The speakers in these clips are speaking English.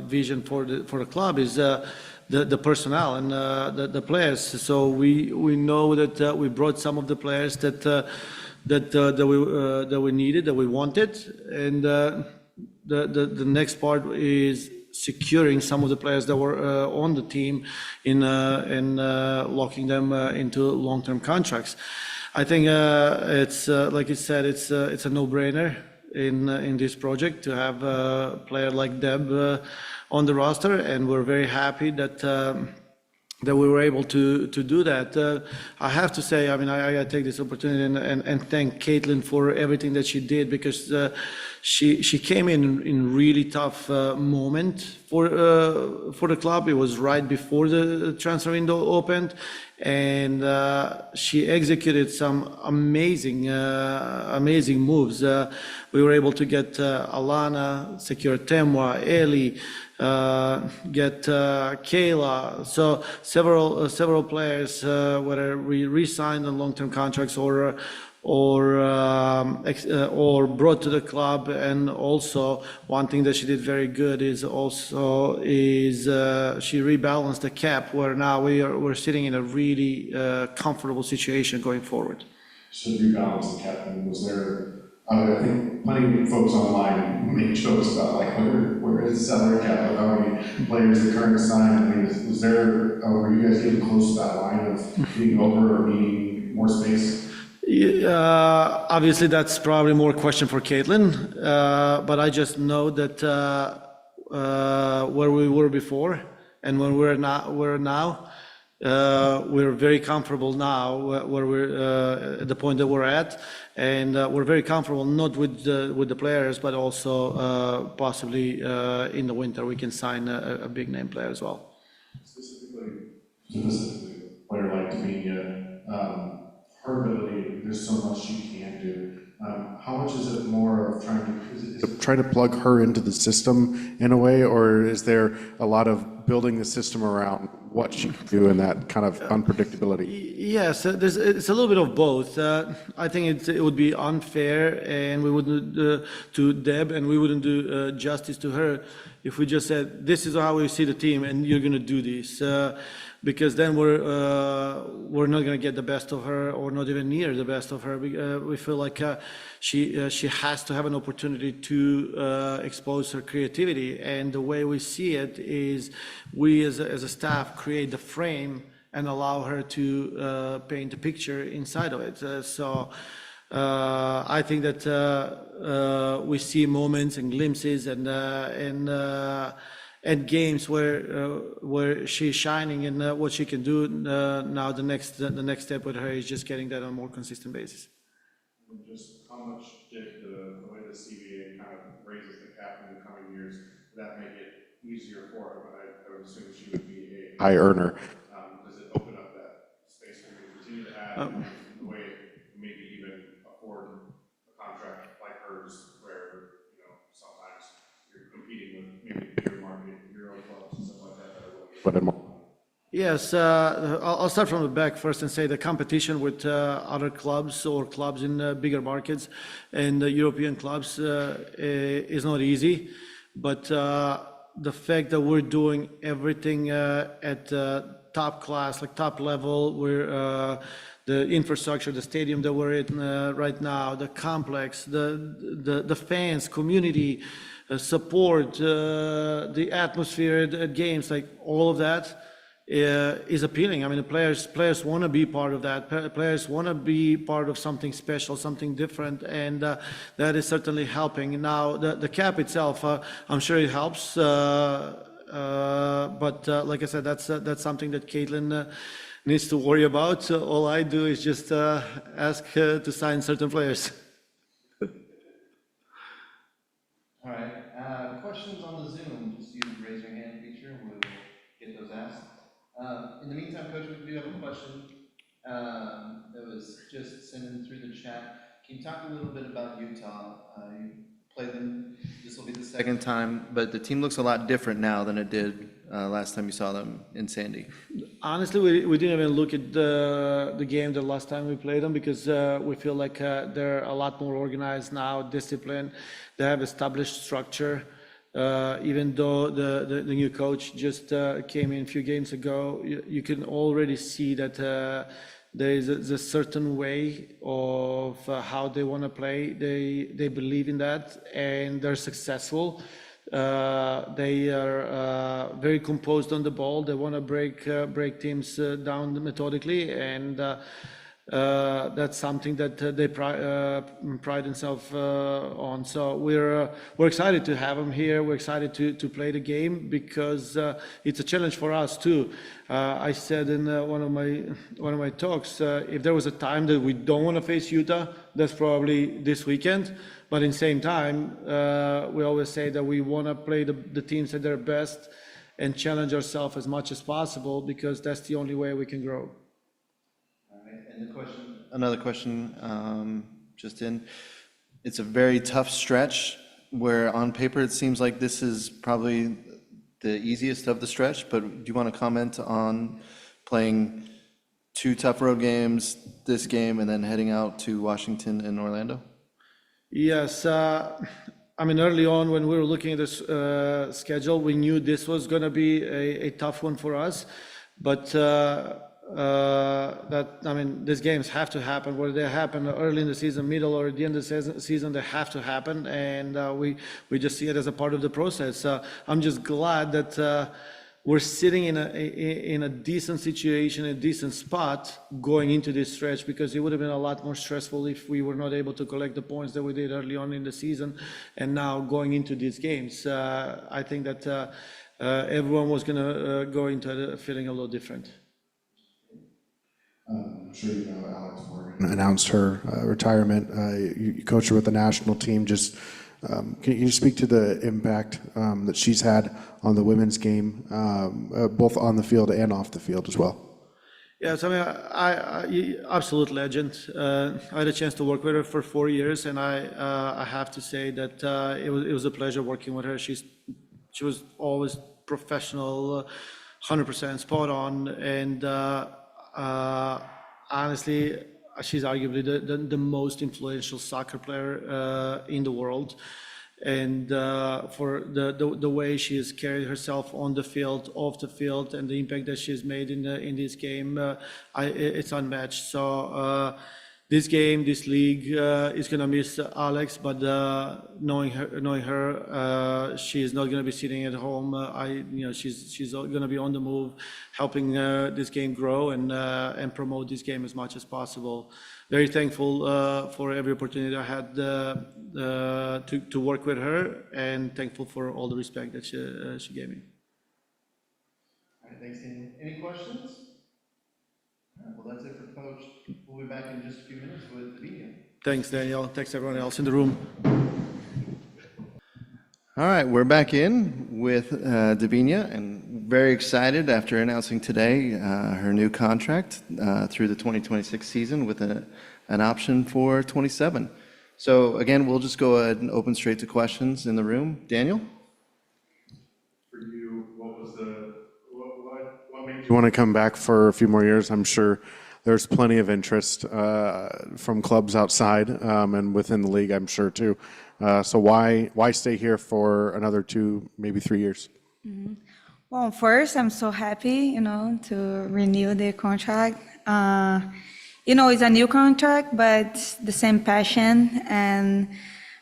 vision for the club is the personnel and the players. So we know that we brought some of the players that we needed, that we wanted, and the next part is securing some of the players that were on the team in locking them into long-term contracts. I think it's like you said, it's a no-brainer in this project to have a player like Deb on the roster, and we're very happy that we were able to do that. I have to say, I mean, I take this opportunity and thank Caitlin for everything that she did, because she came in really tough moment for the club. It was right before the transfer window opened, and she executed some amazing moves. We were able to get Alana, secure Temwa, Eli, get Kayla. So several players, whether we re-signed on long-term contracts or brought to the club. And also one thing that she did very good is she rebalanced the cap, where now we're sitting in a really comfortable situation going forward. So rebalance the cap, and was there? I think plenty of folks online make jokes about like where is the salary cap of how many players are currently signed. I mean, was there? Were you guys getting close to that line of being over or needing more space? Obviously, that's probably more a question for Caitlin, but I just know that where we were before and when we're now, we're very comfortable now where we're at the point that we're at, and we're very comfortable not with the players, but also possibly in the winter we can sign a big name player as well. Specifically, a player like Debinha, her ability, there's so much she can do. How much is it more of trying to plug her into the system in a way, or is there a lot of building the system around what she can do and that kind of unpredictability? Yes, it's a little bit of both. I think it would be unfair, and we wouldn't to Deb, and we wouldn't do justice to her if we just said, this is how we see the team and you're going to do this, because then we're not going to get the best of her, or not even near the best of her. We feel like she has to have an opportunity to expose her creativity, and the way we see it is we as a staff create the frame and allow her to paint a picture inside of it. I think that we see moments and glimpses and games where she's shining, and what she can do now. The next step with her is just getting that on a more consistent basis. Just how much did the way the CBA kind of raises the cap in the coming years, would that make it easier for her? But I would assume she would be a high earner. Does it open up that space for you to continue to add the way maybe even afford a contract like hers, where sometimes you're competing with maybe bigger market Euro clubs and stuff like that? Yes, I'll start from the back first and say the competition with other clubs or clubs in bigger markets and European clubs is not easy, but the fact that we're doing everything at top class, like top level, we're the infrastructure, the stadium that we're in right now, the complex, the fans, community support, the atmosphere at games, like all of that is appealing. I mean, the players want to be part of that. Players want to be part of something special, something different, and that is certainly helping. Now, the cap itself, I'm sure it helps, but like I said, that's something that Caitlin needs to worry about. All I do is just ask her to sign certain players. All right. Questions on the Zoom? Just use the raise your hand feature, and we'll get those asked. In the meantime, Coach, we do have a question that was just sent in through the chat. Can you talk a little bit about Utah? You played them. This will be the second time, but the team looks a lot different now than it did last time you saw them in Sandy. Honestly, we didn't even look at the game the last time we played them, because we feel like they're a lot more organized now, disciplined. They have established structure. Even though the new coach just came in a few games ago, you can already see that there is a certain way of how they want to play. They believe in that, and they're successful. They are very composed on the ball. They want to break teams down methodically, and that's something that they pride themselves on. So we're excited to have them here. We're excited to play the game because it's a challenge for us too. I said in one of my talks, if there was a time that we don't want to face Utah, that's probably this weekend. But in the same time, we always say that we want to play the teams at their best and challenge ourselves as much as possible because that's the only way we can grow. And another question, just in, it's a very tough stretch where on paper it seems like this is probably the easiest of the stretch, but do you want to comment on playing 2 tough road games, this game, and then heading out to Washington and Orlando? Yes, I mean, early on when we were looking at this schedule, we knew this was going to be a tough one for us, but these games have to happen. Whether they happen early in the season, middle, or at the end of the season, they have to happen, and we just see it as a part of the process. I'm just glad that we're sitting in a decent situation, a decent spot going into this stretch, because it would have been a lot more stressful if we were not able to collect the points that we did early on in the season, and now going into these games, I think that everyone was going to go into it feeling a little different. I'm sure you know Alex Morgan announced her retirement. You coached her with the national team. Just can you speak to the impact that she's had on the women's game, both on the field and off the field as well? Yes, I mean, I absolute legend. I had a chance to work with her for 4 years, and I have to say that it was a pleasure working with her. She was always professional, 100% spot on, and honestly, she's arguably the most influential soccer player in the world. And for the way she has carried herself on the field, off the field, and the impact that she's made in this game, it's unmatched. So this game, this league is gonna miss Alex, but knowing her, she is not gonna be sitting at home. She's gonna be on the move, helping this game grow and promote this game as much as possible. Very thankful for every opportunity I had to work with her, and thankful for all the respect that she gave me. All right, thanks, Daniel. Any questions? All right, well, that's it for Coach. We'll be back in just a few minutes with Debinha. Thanks, Daniel. Thanks, everyone else in the room. All right, we're back in with Debinha, and very excited after announcing today her new contract through the 2026 season with an option for 27. So again, we'll just go ahead and open straight to questions in the room. Daniel? For you, what made You want to come back for a few more years? I'm sure there's plenty of interest from clubs outside and within the league, I'm sure too. So why stay here for another 2, maybe 3 years? Mm-hmm. Well, first, I'm so happy, to renew the contract. It's a new contract, but the same passion. And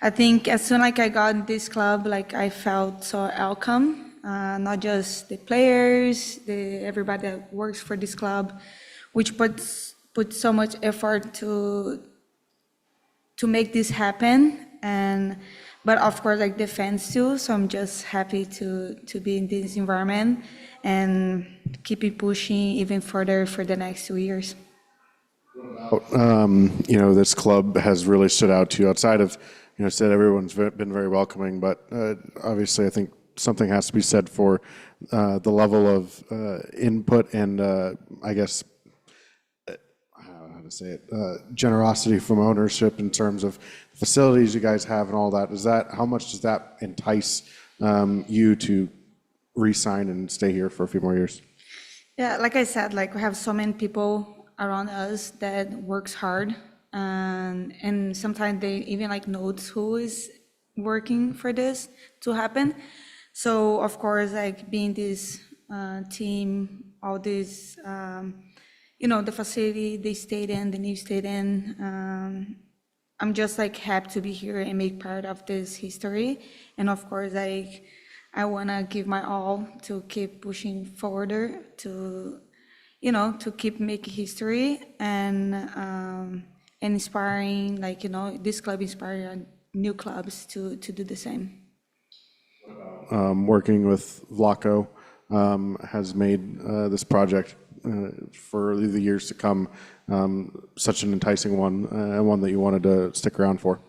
I think as soon as I got this club, I felt so welcome. Not just the players, everybody that works for this club, which puts so much effort to make this happen. But of course, the fans too. So I'm just happy to be in this environment and keep it pushing even further for the next 2 years. This club has really stood out to you outside of, said everyone's been very welcoming, but obviously I think something has to be said for the level of input and I guess, how to say it, generosity from ownership in terms of facilities you guys have and all that. How much does that entice you to re-sign and stay here for a few more years? Yeah, like I said, we have so many people around us that works hard, and sometimes they even notice who is working for this to happen. So of course, like being this team, all this, the facility, the stadium, the new stadium. I'm just like happy to be here and make part of this history. And of course, like I wanna give my all to keep pushing forward to keep making history and inspiring, this club inspiring new clubs to do the same. Working with Vlatko has made this project for the years to come such an enticing one and one that you wanted to stick around for.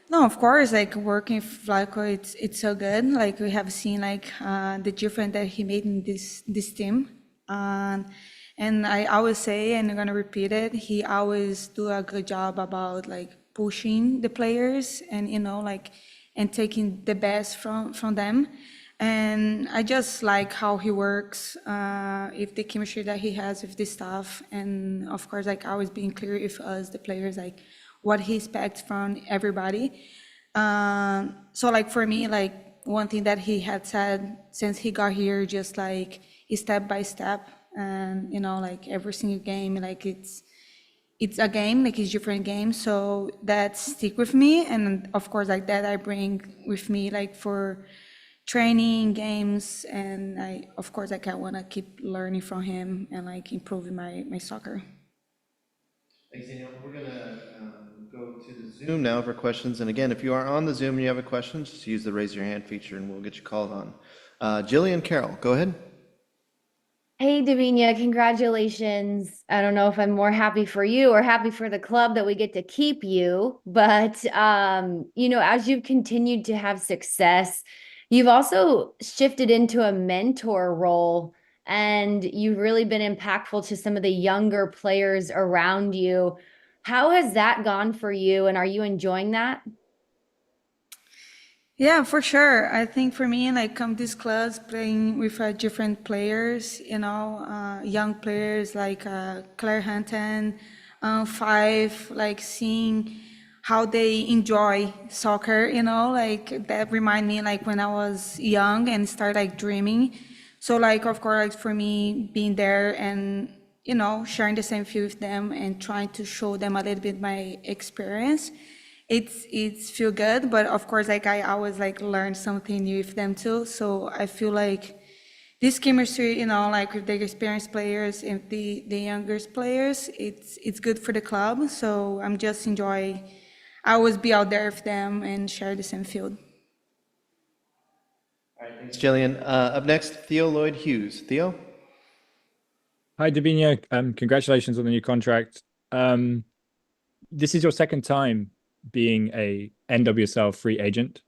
No, of course, like working with Vlatko, it's so good. Like we have seen the difference that he made in this team. And I always say, and I'm gonna repeat it, he always do a good job about like pushing the players and and taking the best from them. And I just like how he works, if the chemistry that he has with the staff, and of course, like always being clear with us, the players, like what he expects from everybody. So like for me, like one thing that he had said since he got here, just like step by step, and like every single game, like it's a game, like it's different game. So that stick with me, and of course, like that I bring with me, like for training games, and I of course like I want to keep learning from him and like improving my soccer. Thanks, Daniel. We're gonna go to the Zoom now for questions. And again, if you are on the Zoom and you have a question, just use the raise your hand feature and we'll get you called on. Jillian Carroll, go ahead. Hey, Debinha, congratulations. I don't know if I'm more happy for you or happy for the club that we get to keep you, but as you've continued to have success, you've also shifted into a mentor role, and you've really been impactful to some of the younger players around you. How has that gone for you, and are you enjoying that? Yeah, for sure. I think for me, like come this class playing with different players, young players like Claire Hunton, Five, like seeing how they enjoy soccer, like that remind me like when I was young and start like dreaming. So like of course like for me being there and sharing the same field with them and trying to show them a little bit my experience. It's feel good, but of course, like I always like learn something new with them too. So I feel like this chemistry, like with the experienced players and the younger players, it's good for the club. So I'm just enjoy. I always be out there with them and share the same field. All right, thanks, Jillian. Up next, Theo Lloyd Hughes. Theo? Hi, Debinha. Congratulations on the new contract. This is your second time being a NWSL free agent.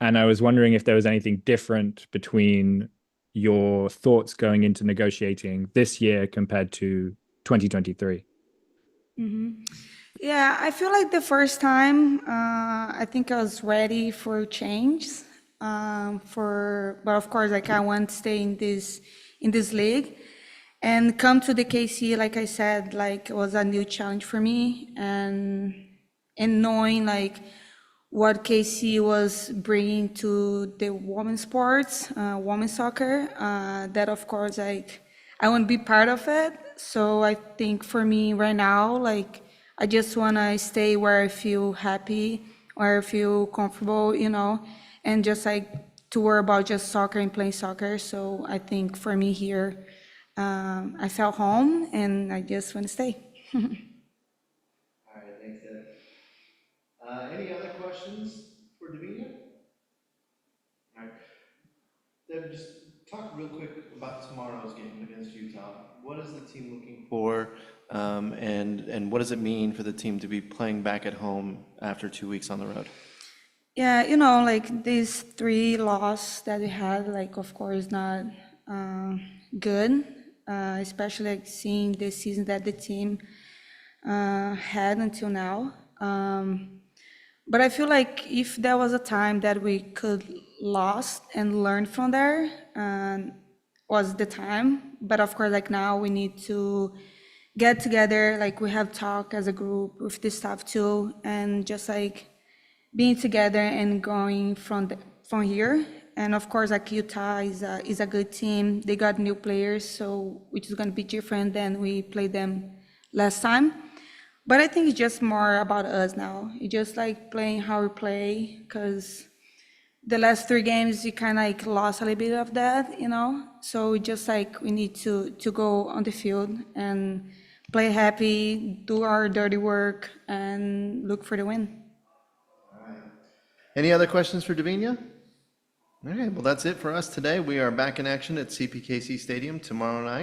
And I was wondering if there was anything different between your thoughts going into negotiating this year compared to 2023. Yeah, I feel like the first time, I think I was ready for change. But of course, like I want to stay in this league. And come to the KC, like I said, like it was a new challenge for me, and knowing like what KC was bringing to the women's sports, women's soccer, that of course like I want to be part of it. So I think for me right now, like I just want to stay where I feel happy, where I feel comfortable, and just like to worry about just soccer and playing soccer. So I think for me here, I felt home and I just want to stay. All right, thanks, Deb. Any other questions for Debinha? All right. Deb, just talk real quick about tomorrow's game against Utah. What is the team looking for, and what does it mean for the team to be playing back at home after 2 weeks on the road? Yeah, like these 3 losses that we had, like of course not good, especially like seeing the season that the team had until now. But I feel like if there was a time that we could lost and learn from there, was the time. But of course, like now we need to get together, like we have talked as a group with the staff too, and just like being together and going from here. And of course, like Utah is a good team. They got new players, so which is going to be different than we played them last time. But I think it's just more about us now. It's just like playing how we play, because the last 3 games, you kind of like lost a little bit of that, you know? So just like we need to go on the field and play happy, do our dirty work, and look for the win. Any other questions for Debinha? All right, well, that's it for us today. We are back in action at CPKC Stadium tomorrow night.